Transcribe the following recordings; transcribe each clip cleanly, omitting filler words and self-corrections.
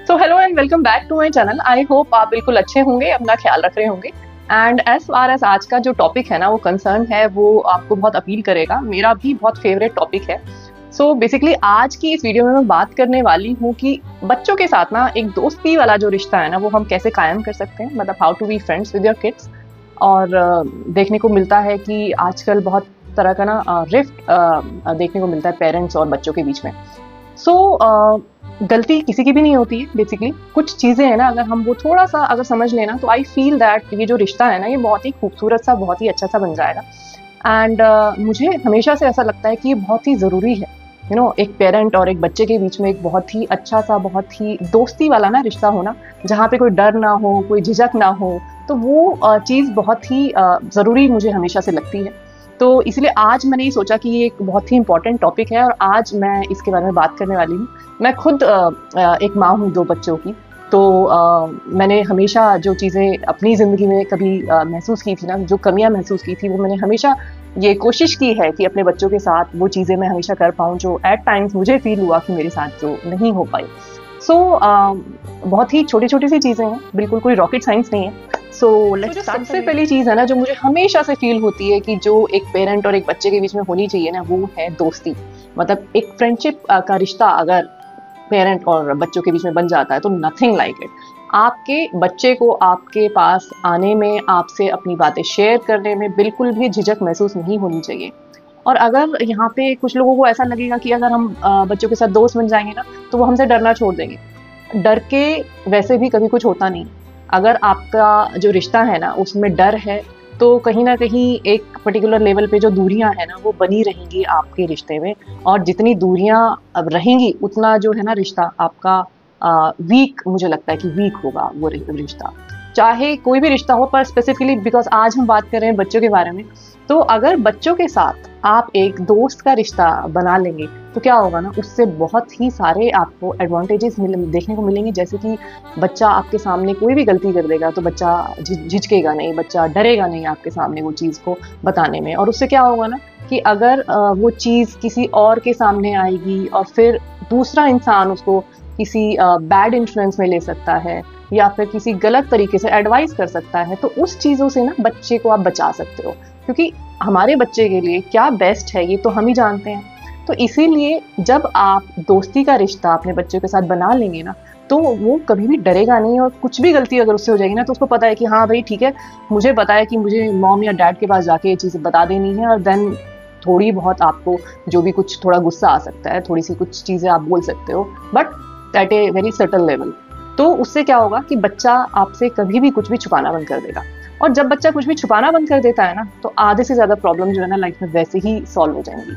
So hello and welcome back to my channel. I hope आप बिल्कुल अच्छे होंगे, अपना ख्याल रख रहे होंगे। एंड एज फार एज आज का जो टॉपिक है ना, वो कंसर्न है, वो आपको बहुत अपील करेगा। मेरा भी बहुत फेवरेट टॉपिक है। सो बेसिकली आज की इस वीडियो में मैं बात करने वाली हूँ कि बच्चों के साथ ना एक दोस्ती वाला जो रिश्ता है ना, वो हम कैसे कायम कर सकते हैं, मतलब how to be friends with your kids. और देखने को मिलता है कि आजकल बहुत तरह का ना रिफ्ट देखने को मिलता है पेरेंट्स और बच्चों के बीच में। गलती किसी की भी नहीं होती है। बेसिकली कुछ चीज़ें हैं ना, अगर हम वो थोड़ा सा अगर समझ लेना, तो आई फील दैट ये जो रिश्ता है ना, ये बहुत ही खूबसूरत सा, बहुत ही अच्छा सा बन जाएगा। एंड मुझे हमेशा से ऐसा लगता है कि ये बहुत ही ज़रूरी है, एक पेरेंट और एक बच्चे के बीच में एक बहुत ही अच्छा सा, बहुत ही दोस्ती वाला ना रिश्ता होना, जहाँ पे कोई डर ना हो, कोई झिझक ना हो। तो वो चीज़ बहुत ही ज़रूरी मुझे हमेशा से लगती है। तो इसलिए आज मैंने ये सोचा कि ये एक बहुत ही इंपॉर्टेंट टॉपिक है और आज मैं इसके बारे में बात करने वाली हूँ। मैं खुद एक माँ हूँ 2 बच्चों की। तो मैंने हमेशा जो चीज़ें अपनी ज़िंदगी में कभी महसूस की थी ना, जो कमियाँ महसूस की थी, वो मैंने हमेशा ये कोशिश की है कि अपने बच्चों के साथ वो चीज़ें मैं हमेशा कर पाऊँ जो एट टाइम्स मुझे फील हुआ कि मेरे साथ जो नहीं हो पाई। बहुत ही छोटी छोटी सी चीज़ें हैं, बिल्कुल कोई रॉकेट साइंस नहीं है। जो सबसे पहली चीज़ है ना, जो मुझे हमेशा से फील होती है कि जो एक पेरेंट और एक बच्चे के बीच में होनी चाहिए ना, वो है दोस्ती। मतलब एक फ्रेंडशिप का रिश्ता अगर पेरेंट और बच्चों के बीच में बन जाता है, तो नथिंग लाइक इट। आपके बच्चे को आपके पास आने में, आपसे अपनी बातें शेयर करने में बिल्कुल भी झिझक महसूस नहीं होनी चाहिए। और अगर यहाँ पे कुछ लोगों को ऐसा लगेगा कि अगर हम बच्चों के साथ दोस्त बन जाएंगे ना, तो वो हमसे डरना छोड़ देंगे। डर के वैसे भी कभी कुछ होता नहीं। अगर आपका जो रिश्ता है ना, उसमें डर है, तो कहीं ना कहीं एक पर्टिकुलर लेवल पे जो दूरियां हैं ना, वो बनी रहेंगी आपके रिश्ते में। और जितनी दूरियां अब रहेंगी, उतना जो है ना रिश्ता आपका वीक, मुझे लगता है कि वीक होगा वो रिश्ता। चाहे कोई भी रिश्ता हो, पर स्पेसिफिकली बिकॉज आज हम बात कर रहे हैं बच्चों के बारे में। तो अगर बच्चों के साथ आप एक दोस्त का रिश्ता बना लेंगे, तो क्या होगा ना, उससे बहुत ही सारे आपको एडवांटेजेस देखने को मिलेंगे। जैसे कि बच्चा आपके सामने कोई भी गलती कर देगा, तो बच्चा झिझकेगा नहीं, बच्चा डरेगा नहीं आपके सामने वो चीज़ को बताने में। और उससे क्या होगा ना, कि अगर वो चीज़ किसी और के सामने आएगी और फिर दूसरा इंसान उसको किसी बैड इन्फ्लुएंस में ले सकता है, या फिर किसी गलत तरीके से एडवाइस कर सकता है, तो उस चीज़ों से ना बच्चे को आप बचा सकते हो। क्योंकि हमारे बच्चे के लिए क्या बेस्ट है, ये तो हम ही जानते हैं। तो इसीलिए जब आप दोस्ती का रिश्ता अपने बच्चों के साथ बना लेंगे ना, तो वो कभी भी डरेगा नहीं। और कुछ भी गलती अगर उससे हो जाएगी ना, तो उसको पता है कि हाँ भाई ठीक है, मुझे पता है कि मुझे मॉम या डैड के पास जाके ये चीज़ बता देनी है। और देन थोड़ी बहुत आपको जो भी कुछ थोड़ा गुस्सा आ सकता है, थोड़ी सी कुछ चीज़ें आप बोल सकते हो, but at a very certain level. तो उससे क्या होगा कि बच्चा आपसे कभी भी कुछ भी छुपाना बंद कर देगा। और जब बच्चा कुछ भी छुपाना बंद कर देता है ना, तो आधे से ज़्यादा प्रॉब्लम जो है ना लाइफ में वैसे ही सॉल्व हो जाएंगी।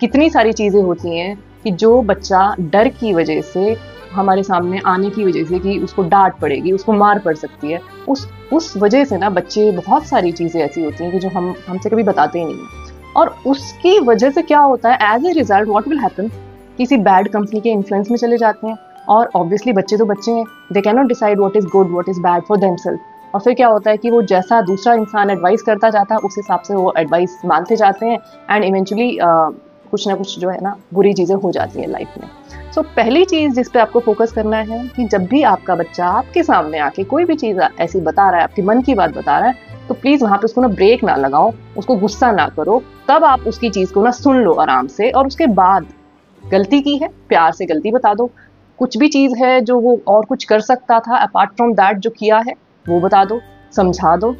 कितनी सारी चीज़ें होती हैं कि जो बच्चा डर की वजह से, हमारे सामने आने की वजह से, कि उसको डांट पड़ेगी, उसको मार पड़ सकती है, उस वजह से ना बच्चे, बहुत सारी चीज़ें ऐसी होती हैं कि जो हमसे कभी बताते ही नहीं हैं। और उसकी वजह से क्या होता है, as a result what will happen, किसी बैड कंपनी के इन्फ्लुएंस में चले जाते हैं। और ऑब्वियसली बच्चे तो बच्चे हैं, they can not decide what is good what is bad for themselves. और फिर क्या होता है कि वो जैसा दूसरा इंसान एडवाइस करता जाता है, उस हिसाब से वो एडवाइस मानते जाते हैं। एंड इवेंचुअली कुछ ना कुछ जो है ना, बुरी चीज़ें हो जाती हैं लाइफ में। सो पहली चीज़ जिस पे आपको फोकस करना है, कि जब भी आपका बच्चा आपके सामने आके कोई भी चीज़ ऐसी बता रहा है, आपके मन की बात बता रहा है, तो प्लीज़ वहाँ पे उसको ना ब्रेक ना लगाओ, उसको गुस्सा ना करो। तब आप उसकी चीज़ को ना सुन लो आराम से, और उसके बाद गलती की है, प्यार से गलती बता दो। कुछ भी चीज़ है जो वो और कुछ कर सकता था अपार्ट फ्रॉम दैट जो किया है, वो बता दो, समझा दो।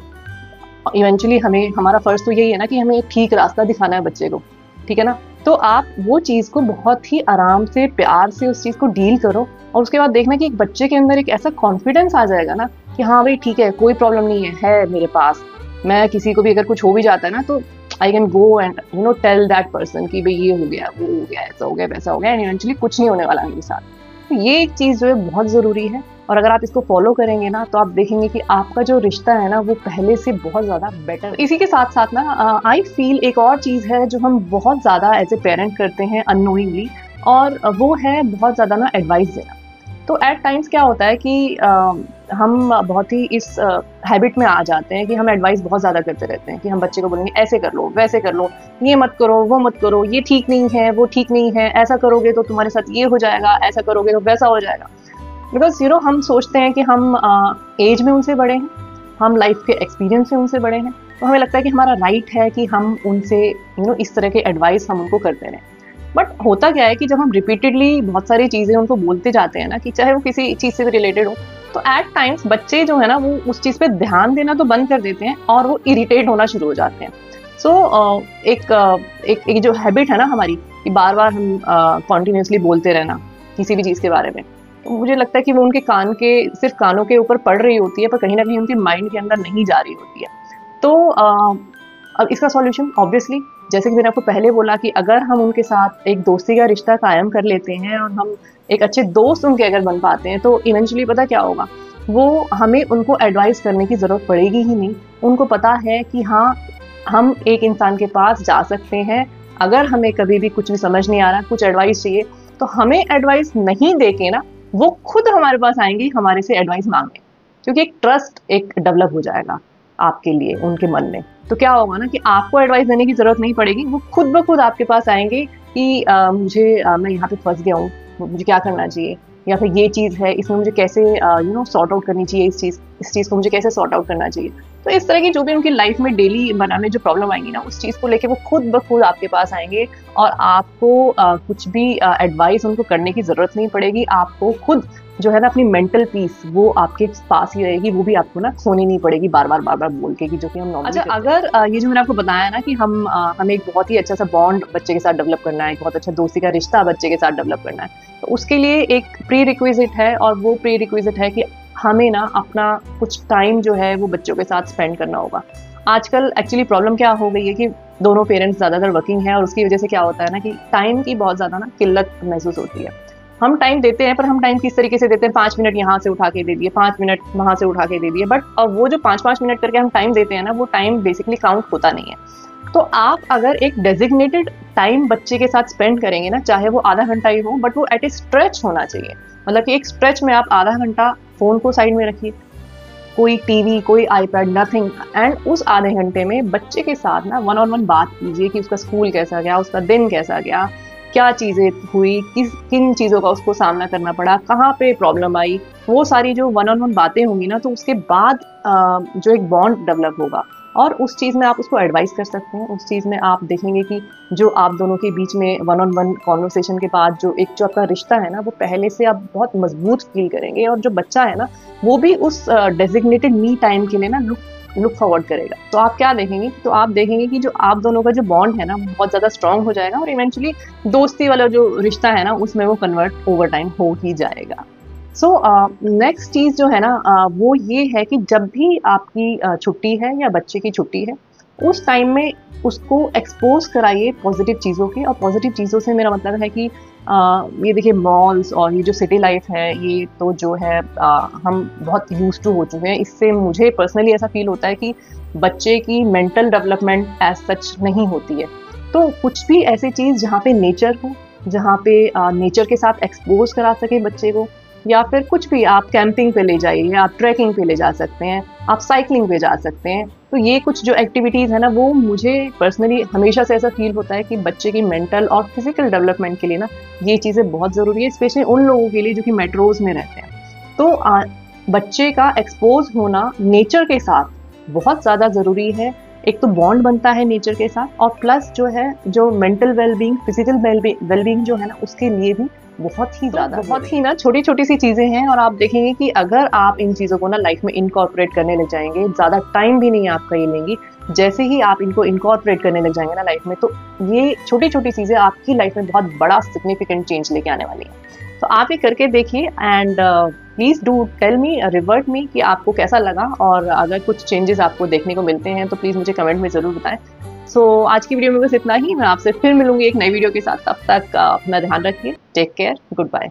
इवेंचुअली हमारा फ़र्ज़ तो यही है ना, कि हमें एक ठीक रास्ता दिखाना है बच्चे को, ठीक है ना। तो आप वो चीज़ को बहुत ही आराम से, प्यार से उस चीज़ को डील करो। और उसके बाद देखना कि एक बच्चे के अंदर एक ऐसा कॉन्फिडेंस आ जाएगा ना, कि हाँ भाई ठीक है, कोई प्रॉब्लम नहीं है मेरे पास। मैं किसी को भी अगर कुछ हो भी जाता है ना, तो I can go and tell that person कि भाई ये हो गया, वो हो गया, ऐसा हो गया, वैसा हो गया, एंड इवेंचुअली कुछ नहीं होने वाला मेरे साथ। तो ये एक चीज़ जो है बहुत ज़रूरी है। और अगर आप इसको फॉलो करेंगे ना, तो आप देखेंगे कि आपका जो रिश्ता है ना, वो पहले से बहुत ज़्यादा बेटर। इसी के साथ साथ ना आई फील एक और चीज़ है जो हम बहुत ज़्यादा एज ए पेरेंट करते हैं अननोइंगली, और वो है बहुत ज़्यादा ना एडवाइस देना। तो एट टाइम्स क्या होता है कि हम बहुत ही इस हैबिट में आ जाते हैं कि हम एडवाइस बहुत ज़्यादा करते रहते हैं, कि हम बच्चे को बोलेंगे ऐसे कर लो, वैसे कर लो, ये मत करो, वो मत करो, ये ठीक नहीं है, वो ठीक नहीं है, ऐसा करोगे तो तुम्हारे साथ ये हो जाएगा, ऐसा करोगे तो वैसा हो जाएगा। बिकॉज हम सोचते हैं कि हम एज में उनसे बड़े हैं, हम लाइफ के एक्सपीरियंस से उनसे बड़े हैं, तो हमें लगता है कि हमारा राइट है कि हम उनसे इस तरह के एडवाइस हम उनको करते रहें। बट होता क्या है कि जब हम रिपीटेडली बहुत सारी चीज़ें उनको बोलते जाते हैं ना, कि चाहे वो किसी चीज़ से भी रिलेटेड हो, तो एट टाइम्स बच्चे जो है ना वो उस चीज़ पे ध्यान देना तो बंद कर देते हैं और वो इरिटेट होना शुरू हो जाते हैं। सो एक जो हैबिट है ना हमारी कि बार बार हम कॉन्टिन्यूसली बोलते रहना किसी भी चीज़ के बारे में, तो मुझे लगता है कि वो उनके सिर्फ कानों के ऊपर पड़ रही होती है, पर कहीं ना कहीं उनके माइंड के अंदर नहीं जा रही होती है। तो अब इसका सॉल्यूशन ऑब्वियसली, जैसे कि मैंने आपको पहले बोला, कि अगर हम उनके साथ एक दोस्ती का रिश्ता कायम कर लेते हैं और हम एक अच्छे दोस्त उनके अगर बन पाते हैं, तो इवेंचुअली पता क्या होगा, वो हमें उनको एडवाइस करने की ज़रूरत पड़ेगी ही नहीं। उनको पता है कि हाँ, हम एक इंसान के पास जा सकते हैं, अगर हमें कभी भी कुछ भी समझ नहीं आ रहा, कुछ एडवाइस चाहिए, तो हमें एडवाइस नहीं देके ना वो खुद हमारे पास आएंगे हमारे से एडवाइस मांगने, क्योंकि एक ट्रस्ट एक डेवलप हो जाएगा आपके लिए उनके मन में। तो क्या होगा ना कि आपको एडवाइस देने की जरूरत नहीं पड़ेगी, वो खुद ब खुद आपके पास आएंगे कि मैं यहाँ पे फंस गया हूँ, मुझे क्या करना चाहिए, या फिर ये चीज़ है, इसमें मुझे कैसे सॉर्ट आउट करनी चाहिए, इस चीज़ को मुझे कैसे सॉर्ट आउट करना चाहिए। तो इस तरह की जो भी उनकी लाइफ में डेली बनाने जो प्रॉब्लम आएंगी ना, उस चीज़ को लेके वो खुद ब खुद आपके पास आएंगे और आपको कुछ भी एडवाइस उनको करने की ज़रूरत नहीं पड़ेगी। आपको खुद जो है ना अपनी मेंटल पीस वो आपके पास ही रहेगी, वो भी आपको ना खोनी नहीं पड़ेगी बार बार बोल के, कि जो कि हम नॉर्मली। अच्छा, अगर ये जो मैंने आपको बताया ना कि हमें एक बहुत ही अच्छा सा बॉन्ड बच्चे के साथ डेवलप करना है, एक बहुत अच्छा दोस्ती का रिश्ता बच्चे के साथ डेवलप करना है, तो उसके लिए एक प्री रिक्विजिट है, और वो प्री रिक्विजिट है कि हमें ना अपना कुछ टाइम जो है वो बच्चों के साथ स्पेंड करना होगा। आजकल एक्चुअली प्रॉब्लम क्या हो गई है कि दोनों पेरेंट्स ज़्यादातर वर्किंग है, और उसकी वजह से क्या होता है ना कि टाइम की बहुत ज़्यादा ना किल्लत महसूस होती है। हम टाइम देते हैं, पर हम टाइम किस तरीके से देते हैं, 5 मिनट यहाँ से उठा के दे दिए, 5 मिनट वहाँ से उठा के दे दिए, बट और वो जो 5-5 मिनट करके हम टाइम देते हैं ना, वो टाइम बेसिकली काउंट होता नहीं है। तो आप अगर एक डेजिग्नेटेड टाइम बच्चे के साथ स्पेंड करेंगे ना, चाहे वो आधा घंटा ही हो, बट वो एट ए स्ट्रेच होना चाहिए। मतलब कि एक स्ट्रेच में आप आधा घंटा फ़ोन को साइड में रखिए, कोई टीवी, कोई आईपैड, नथिंग, एंड उस आधे घंटे में बच्चे के साथ ना 1-on-1 बात कीजिए कि उसका स्कूल कैसा गया, उसका दिन कैसा गया, क्या चीज़ें हुई, किन चीज़ों का उसको सामना करना पड़ा, कहाँ पे प्रॉब्लम आई। वो सारी जो 1-on-1 बातें होंगी ना, तो उसके बाद जो एक बॉन्ड डेवलप होगा, और उस चीज़ में आप उसको एडवाइस कर सकते हैं। उस चीज़ में आप देखेंगे कि जो आप दोनों के बीच में 1-on-1 कॉन्वर्सेशन के बाद जो आपका रिश्ता है ना, वो पहले से आप बहुत मजबूत फील करेंगे, और जो बच्चा है ना वो भी उस डेजिग्नेटेड मी टाइम के लिए ना लुक फॉरवर्ड करेगा। तो आप क्या देखेंगे, तो आप देखेंगे कि जो आप दोनों का जो बॉन्ड है ना बहुत ज़्यादा स्ट्रांग हो जाएगा, और इवेंचुअली दोस्ती वाला जो रिश्ता है ना उसमें वो कन्वर्ट ओवर टाइम हो ही जाएगा। सो नेक्स्ट चीज़ जो है ना वो ये है कि जब भी आपकी छुट्टी है या बच्चे की छुट्टी है, उस टाइम में उसको एक्सपोज कराइए पॉजिटिव चीज़ों की। और पॉजिटिव चीज़ों से मेरा मतलब है कि ये देखिए, मॉल्स और ये जो सिटी लाइफ है, ये तो जो है हम बहुत यूज टू हो चुके हैं। इससे मुझे पर्सनली ऐसा फील होता है कि बच्चे की मेंटल डेवलपमेंट एज सच नहीं होती है। तो कुछ भी ऐसी चीज़ जहाँ पे नेचर हो, जहाँ पे नेचर के साथ एक्सपोज करा सके बच्चे को, या फिर कुछ भी, आप कैंपिंग पे ले जाइए, आप ट्रैकिंग पे ले जा सकते हैं, आप साइकिलिंग पे जा सकते हैं। तो ये कुछ जो एक्टिविटीज़ है ना, वो मुझे पर्सनली हमेशा से ऐसा फील होता है कि बच्चे की मेंटल और फिजिकल डेवलपमेंट के लिए ना ये चीज़ें बहुत ज़रूरी है, स्पेशली उन लोगों के लिए जो कि मेट्रोज में रहते हैं। तो बच्चे का एक्सपोज होना नेचर के साथ बहुत ज़्यादा ज़रूरी है। एक तो बॉन्ड बनता है नेचर के साथ, और प्लस जो है जो मेंटल वेलबींग, फिजिकल वेलबींग जो है ना, उसके लिए भी बहुत ही ज़्यादा, बहुत ही ना छोटी छोटी सी चीज़ें हैं। और आप देखेंगे कि अगर आप इन चीज़ों को ना लाइफ में इनकॉर्पोरेट करने लग जाएंगे, ज़्यादा टाइम भी नहीं आपका ये लेंगी, जैसे ही आप इनको इनकॉर्पोरेट करने लग जाएंगे ना लाइफ में, तो ये छोटी छोटी चीज़ें आपकी लाइफ में बहुत बड़ा सिग्निफिकेंट चेंज लेके आने वाली हैं। तो आप ये करके देखिए, and please do tell me, revert me कि आपको कैसा लगा, और अगर कुछ चेंजेस आपको देखने को मिलते हैं तो प्लीज़ मुझे कमेंट में ज़रूर बताएं। सो आज की वीडियो में बस इतना ही। मैं आपसे फिर मिलूंगी एक नई वीडियो के साथ। तब तक अपना ध्यान रखिए। Take care, good bye.